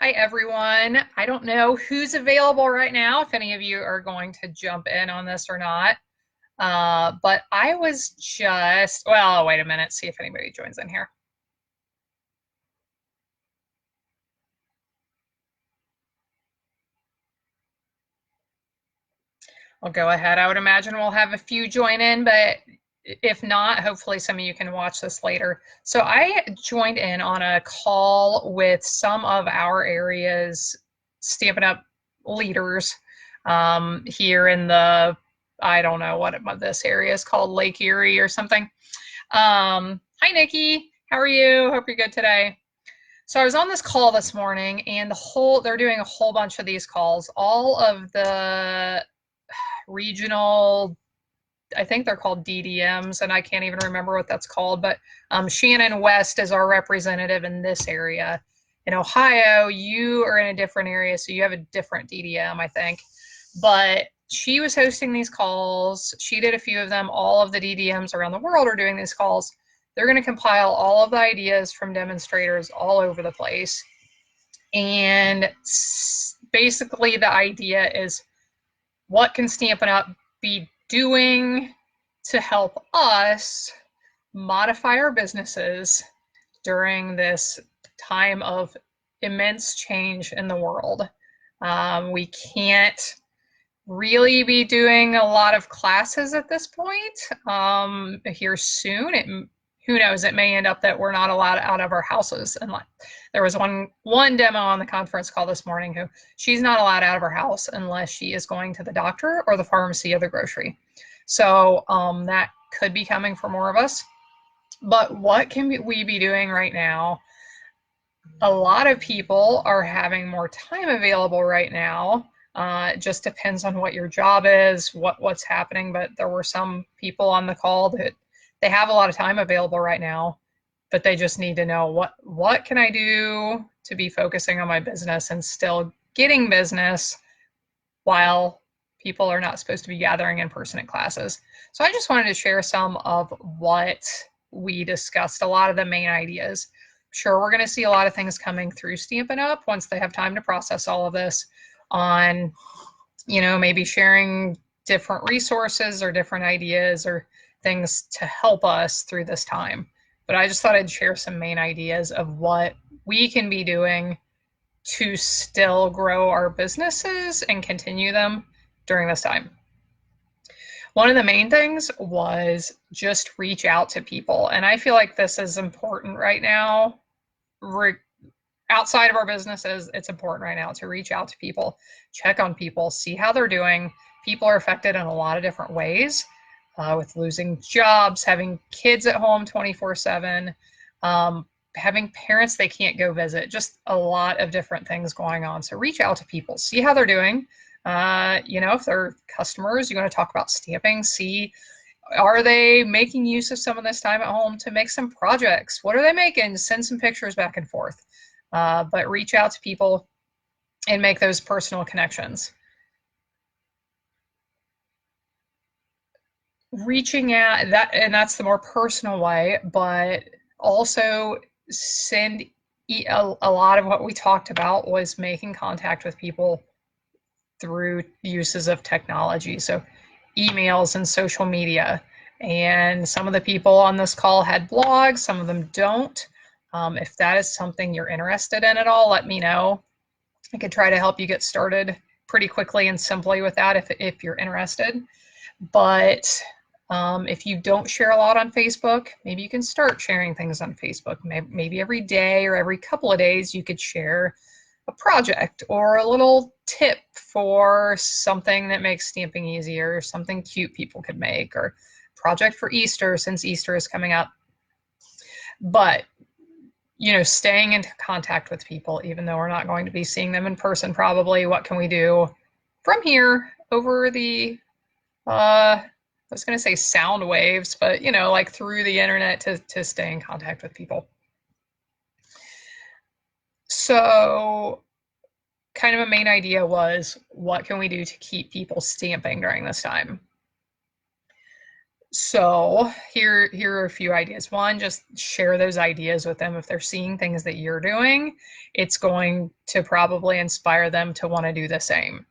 Hi, everyone. I don't know who's available right now, if any of you are going to jump in on this or not. But I was just, well, wait a minute, see if anybody joins in here. I'll go ahead. I would imagine we'll have a few join in, but if not, hopefully some of you can watch this later. So I joined in on a call with some of our area's Stampin' Up! Leaders here in the, I don't know what this area is called, Lake Erie or something. Hi, Nikki. How are you? Hope you're good today. So I was on this call this morning, and they're doing a whole bunch of these calls. All of the regional, I think they're called DDMs, and I can't even remember what that's called, but Shannon West is our representative in this area. In Ohio, you are in a different area, so you have a different DDM, I think. But she was hosting these calls. She did a few of them. All of the DDMs around the world are doing these calls. They're going to compile all of the ideas from demonstrators all over the place. And basically the idea is, what can Stampin' Up! Be doing to help us modify our businesses during this time of immense change in the world? We can't really be doing a lot of classes at this point here soon. Who knows, it may end up that we're not allowed out of our houses. And there was one demo on the conference call this morning who she's not allowed out of her house unless she is going to the doctor or the pharmacy or the grocery. So that could be coming for more of us. But what can we be doing right now? A lot of people are having more time available right now. It just depends on what your job is, what's happening. But there were some people on the call that they have a lot of time available right now, but they just need to know what can I do to be focusing on my business and still getting business while people are not supposed to be gathering in person at classes. So I just wanted to share some of what we discussed, a lot of the main ideas. Sure, we're going to see a lot of things coming through Stampin' Up! Once they have time to process all of this on, maybe sharing different resources or different ideas or things to help us through this time. But I just thought I'd share some main ideas of what we can be doing to still grow our businesses and continue them during this time. One of the main things was just reach out to people. And I feel like this is important right now. Outside of our businesses, it's important right now to reach out to people, check on people, see how they're doing. People are affected in a lot of different ways, with losing jobs, having kids at home 24/7, having parents they can't go visit, just a lot of different things going on. So reach out to people, see how they're doing. If they're customers, you're going to talk about stamping, see, are they making use of some of this time at home to make some projects? What are they making? Send some pictures back and forth. But reach out to people and make those personal connections. Reaching out, that's the more personal way, but also send a lot of what we talked about was making contact with people through uses of technology. So emails and social media. And some of the people on this call had blogs, some of them don't. If that is something you're interested in at all, let me know. I could try to help you get started pretty quickly and simply with that if you're interested. But if you don't share a lot on Facebook, maybe you can start sharing things on Facebook. Maybe every day or every couple of days you could share a project or a little tip for something that makes stamping easier, or something cute people could make, or project for Easter since Easter is coming up. But staying in contact with people, even though we're not going to be seeing them in person probably. What can we do from here over the I was going to say sound waves, but like through the internet to stay in contact with people. So kind of a main idea was, what can we do to keep people stamping during this time? So here are a few ideas. One, just share those ideas with them. If they're seeing things that you're doing, it's going to probably inspire them to want to do the same.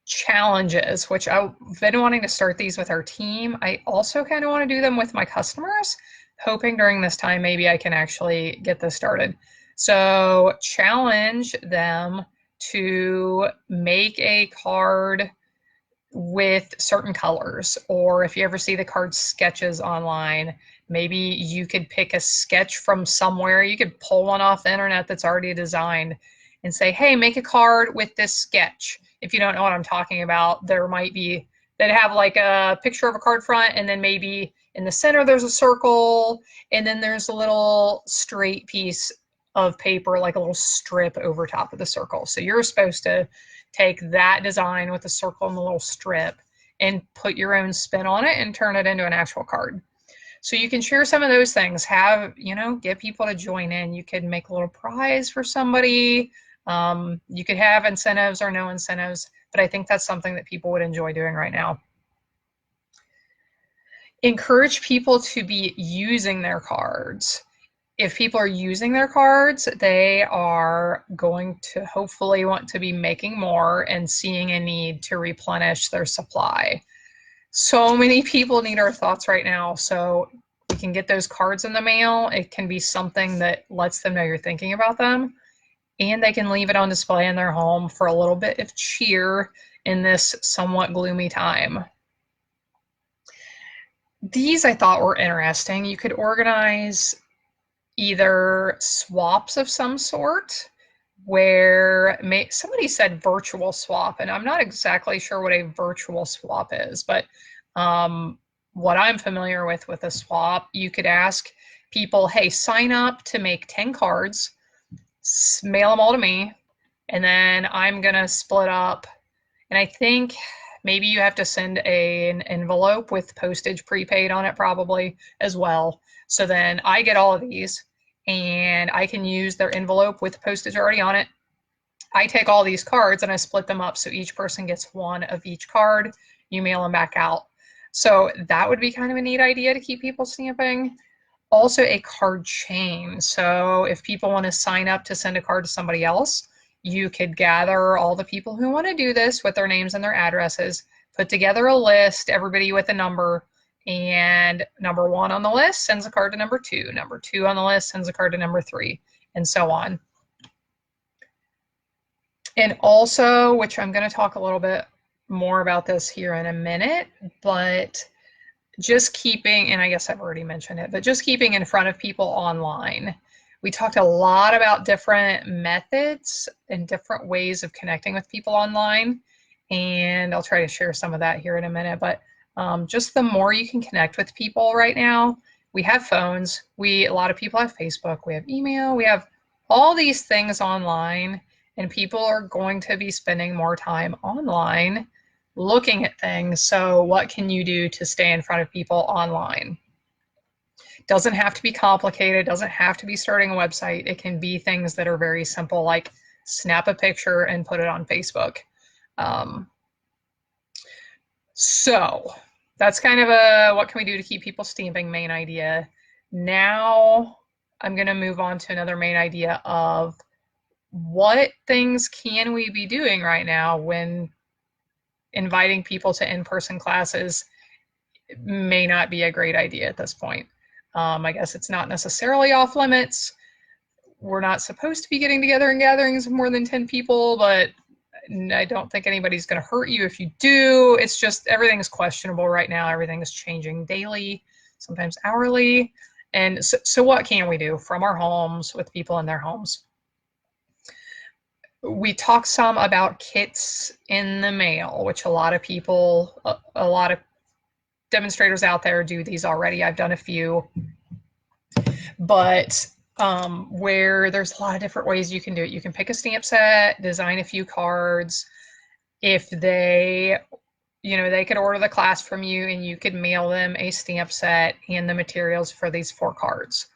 Challenges, which I've been wanting to start these with our team. I also kind of want to do them with my customers, hoping during this time maybe I can actually get this started. So challenge them to make a card with certain colors, or if you ever see the card sketches online, maybe you could pick a sketch from somewhere. You could pull one off the internet that's already designed and say, hey, make a card with this sketch. If you don't know what I'm talking about, there might be that have like a picture of a card front, and then maybe in the center there's a circle, and then there's a little straight piece of paper, like a little strip over top of the circle. So you're supposed to take that design with the circle and the little strip and put your own spin on it and turn it into an actual card. So you can share some of those things, have, get people to join in. You could make a little prize for somebody. You could have incentives or no incentives, but I think that's something that people would enjoy doing right now. Encourage people to be using their cards. If people are using their cards, they are going to hopefully want to be making more and seeing a need to replenish their supply. So many people need our thoughts right now. So we can get those cards in the mail. It can be something that lets them know you're thinking about them, and they can leave it on display in their home for a little bit of cheer in this somewhat gloomy time. These I thought were interesting. You could organize either swaps of some sort, where somebody said virtual swap, and I'm not exactly sure what a virtual swap is, but what I'm familiar with a swap, you could ask people, hey, sign up to make 10 cards, mail them all to me, and then I'm gonna split up, and I think maybe you have to send an envelope with postage prepaid on it probably as well. So then I get all of these, and I can use their envelope with postage already on it. I take all these cards and I split them up so each person gets one of each card. You mail them back out. So that would be kind of a neat idea to keep people stamping. Also a card chain. So if people want to sign up to send a card to somebody else, you could gather all the people who want to do this with their names and their addresses, put together a list, everybody with a number, and number 1 on the list sends a card to number 2. Number 2 on the list sends a card to number 3, and so on. And also, which I'm going to talk a little bit more about this here in a minute, but just keeping, and I guess I've already mentioned it, but just keeping in front of people online. We talked a lot about different methods and different ways of connecting with people online, and I'll try to share some of that here in a minute, but just the more you can connect with people right now. We have phones, a lot of people have Facebook, we have email, we have all these things online, and people are going to be spending more time online looking at things. So what can you do to stay in front of people online? Doesn't have to be complicated, doesn't have to be starting a website. It can be things that are very simple, like snap a picture and put it on Facebook. So that's kind of a what can we do to keep people stamping main idea. Now I'm going to move on to another main idea of what things can we be doing right now when inviting people to in-person classes may not be a great idea at this point. I guess it's not necessarily off limits. We're not supposed to be getting together in gatherings of more than 10 people, but I don't think anybody's going to hurt you if you do. It's just everything's questionable right now. Everything is changing daily, sometimes hourly. And so what can we do from our homes with people in their homes? We talked some about kits in the mail, which a lot of people, a lot of demonstrators out there do these already. I've done a few, but where there's a lot of different ways you can do it. You can pick a stamp set, design a few cards. If they, they could order the class from you and you could mail them a stamp set and the materials for these 4 cards.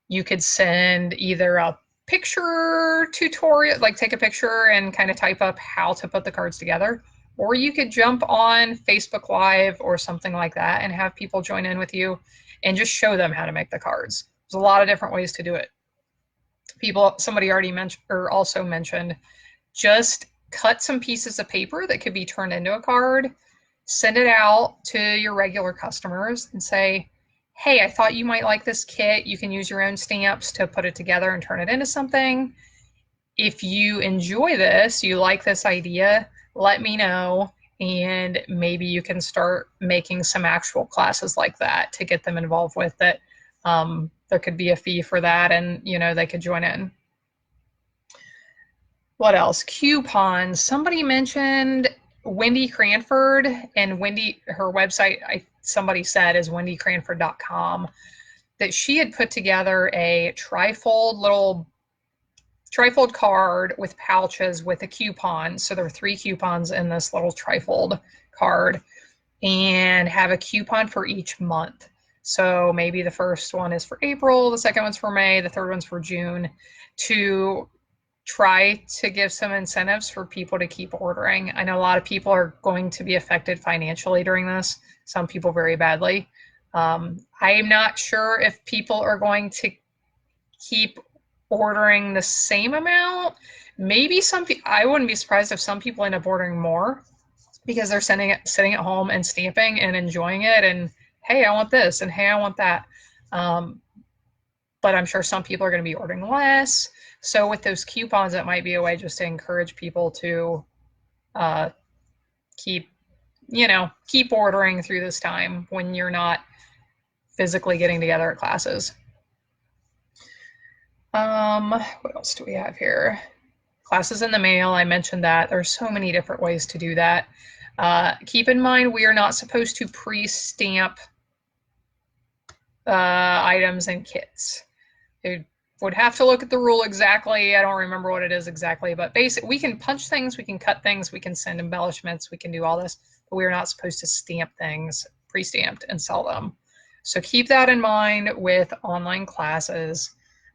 You could send either a picture tutorial, like take a picture and kind of type up how to put the cards together, Or you could jump on Facebook Live or something like that and have people join in with you and just show them how to make the cards. There's a lot of different ways to do it. Somebody already mentioned or also mentioned, just cut some pieces of paper that could be turned into a card, send it out to your regular customers and say, hey, I thought you might like this kit. You can use your own stamps to put it together and turn it into something. If you enjoy this, you like this idea, let me know, and maybe you can start making some actual classes like that to get them involved with it. There could be a fee for that, and they could join in. What else? Coupons. Somebody mentioned Wendy Cranford, and her website, somebody said, is wendycranford.com, that she had put together a trifold card with pouches with a coupon. So there are 3 coupons in this little trifold card, and have a coupon for each month. So maybe the first one is for April, the second one's for May, the third one's for June, to try to give some incentives for people to keep ordering. I know a lot of people are going to be affected financially during this, some people very badly. I'm not sure if people are going to keep ordering the same amount. Maybe I wouldn't be surprised if some people end up ordering more because they're sitting at home and stamping and enjoying it, and hey, I want this, and hey, I want that. But I'm sure some people are going to be ordering less. So with those coupons, it might be a way just to encourage people to keep ordering through this time when you're not physically getting together at classes. What else do we have here? Classes in the mail, I mentioned that. There's so many different ways to do that. Keep in mind, we are not supposed to pre-stamp items and kits. It would have to look at the rule exactly. I don't remember what it is exactly, but basically we can punch things, we can cut things, we can send embellishments, we can do all this, but we are not supposed to stamp things pre-stamped and sell them. So keep that in mind with online classes.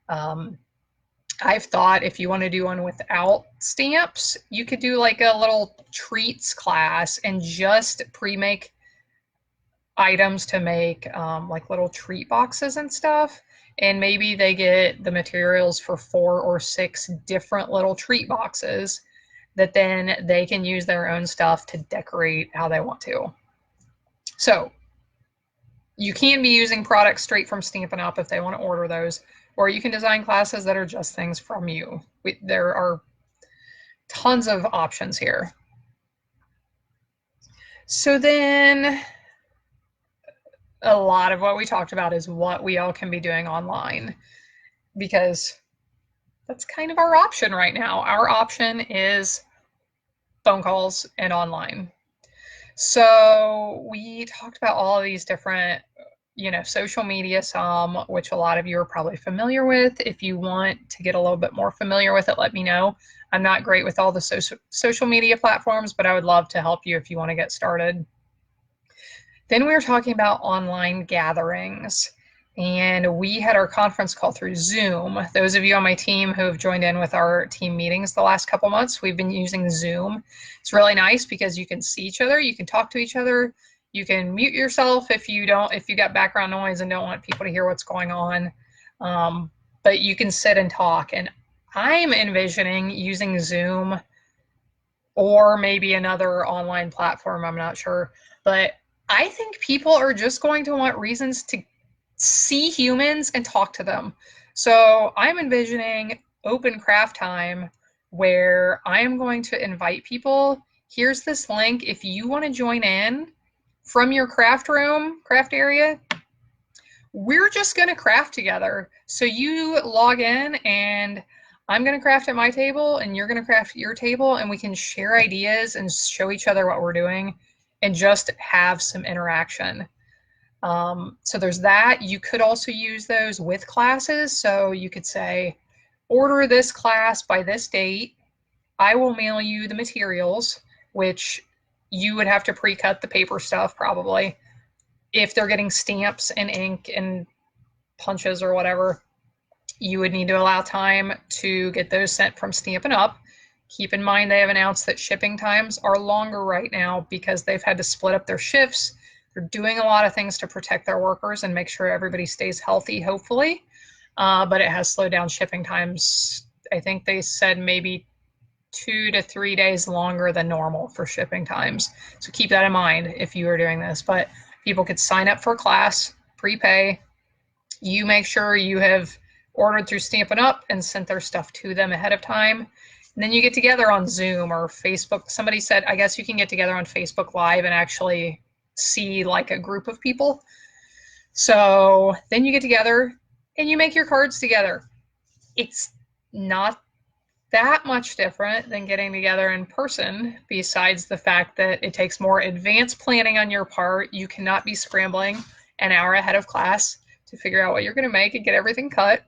I've thought if you want to do one without stamps, you could do like a little treats class and just pre-make items to make like little treat boxes and stuff. And maybe they get the materials for 4 or 6 different little treat boxes that then they can use their own stuff to decorate how they want to. So you can be using products straight from Stampin' Up! If they want to order those, or you can design classes that are just things from you. There are tons of options here. So then a lot of what we talked about is what we all can be doing online, because that's kind of our option right now. Our option is phone calls and online. So we talked about all of these different, social media, which a lot of you are probably familiar with. If you want to get a little bit more familiar with it, let me know. I'm not great with all the social media platforms, but I would love to help you if you want to get started. Then we were talking about online gatherings, and we had our conference call through Zoom. Those of you on my team who have joined in with our team meetings the last couple months, we've been using Zoom. It's really nice because you can see each other, you can talk to each other, you can mute yourself if you got background noise and don't want people to hear what's going on, but you can sit and talk. And I'm envisioning using Zoom or maybe another online platform, I'm not sure, but I think people are just going to want reasons to see humans and talk to them. So I'm envisioning open craft time where I am going to invite people. Here's this link. If you want to join in from your craft area, we're just going to craft together. So you log in and I'm going to craft at my table and you're going to craft at your table, and we can share ideas and show each other what we're doing and just have some interaction. So there's that. You could also use those with classes. So you could say, order this class by this date. I will mail you the materials, which you would have to pre-cut the paper stuff probably. If they're getting stamps and ink and punches or whatever, you would need to allow time to get those sent from Stampin' Up. Keep in mind they have announced that shipping times are longer right now because they've had to split up their shifts. They're doing a lot of things to protect their workers and make sure everybody stays healthy, hopefully. But it has slowed down shipping times. I think they said maybe 2 to 3 days longer than normal for shipping times. So keep that in mind if you are doing this. But people could sign up for a class, prepay. You make sure you have ordered through Stampin' Up! And sent their stuff to them ahead of time. And then you get together on Zoom or Facebook. Somebody said, I guess you can get together on Facebook Live and actually see like a group of people. So then you get together and you make your cards together. It's not that much different than getting together in person, besides the fact that it takes more advanced planning on your part. You cannot be scrambling an hour ahead of class to figure out what you're going to make and get everything cut.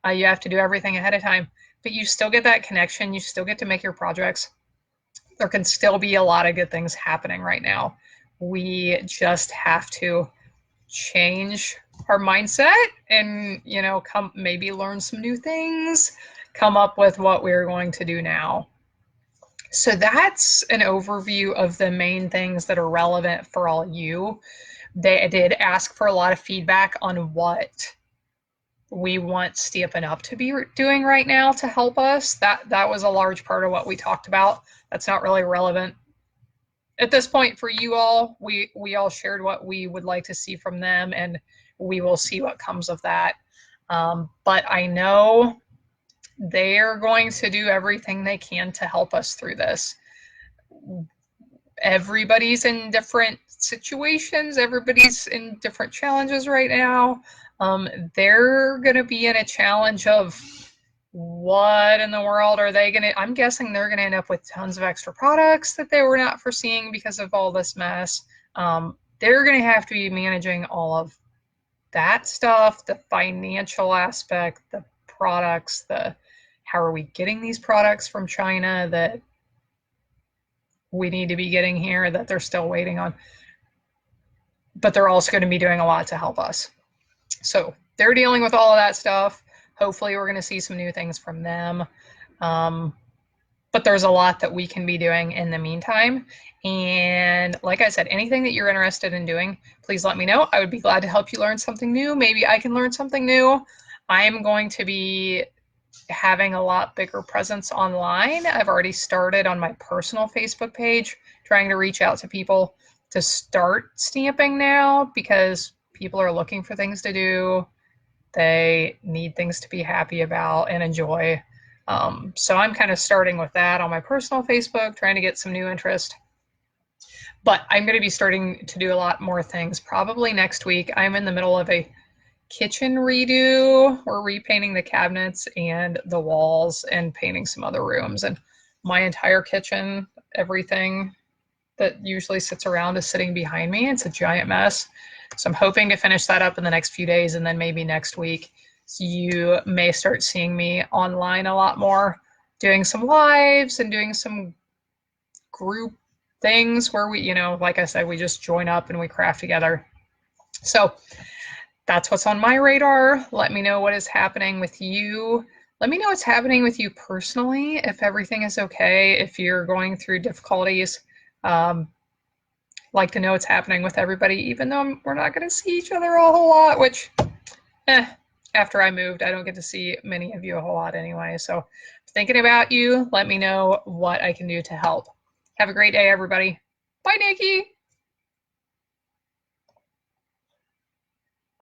You have to do everything ahead of time, but you still get that connection. You still get to make your projects. There can still be a lot of good things happening right now. We just have to change our mindset and, maybe learn some new things, come up with what we're going to do now. So that's an overview of the main things that are relevant for all you. They did ask for a lot of feedback on what we want Stampin' Up! To be doing right now to help us. That was a large part of what we talked about. That's not really relevant at this point for you all. We all shared what we would like to see from them, and we will see what comes of that. But I know they're going to do everything they can to help us through this. Everybody's in different situations. Everybody's in different challenges right now. They're going to be in a challenge of what in the world are they going to, I'm guessing they're going to end up with tons of extra products that they were not foreseeing because of all this mess. They're going to have to be managing all of that stuff, the financial aspect, the products, how are we getting these products from China that we need to be getting here that they're still waiting on. But they're also going to be doing a lot to help us. So they're dealing with all of that stuff. Hopefully we're going to see some new things from them. But there's a lot that we can be doing in the meantime. And like I said, anything that you're interested in doing, please let me know. I would be glad to help you learn something new. Maybe I can learn something new. I am going to be having a lot bigger presence online. I've already started on my personal Facebook page, trying to reach out to people to start stamping now, because people are looking for things to do. They need things to be happy about and enjoy. So I'm kind of starting with that on my personal Facebook, trying to get some new interest. But I'm going to be starting to do a lot more things probably next week. I'm in the middle of a kitchen redo. We're repainting the cabinets and the walls and painting some other rooms. And my entire kitchen, everything that usually sits around is sitting behind me. It's a giant mess. So I'm hoping to finish that up in the next few days, and then maybe next week. So you may start seeing me online a lot more, doing some lives and doing some group things where we, like I said, we just join up and we craft together. So that's what's on my radar. Let me know what is happening with you. Let me know what's happening with you personally, if everything is okay, if you're going through difficulties. Like to know what's happening with everybody, even though we're not going to see each other a whole lot, which, after I moved, I don't get to see many of you a whole lot anyway. So thinking about you, let me know what I can do to help. Have a great day, everybody. Bye, Nikki.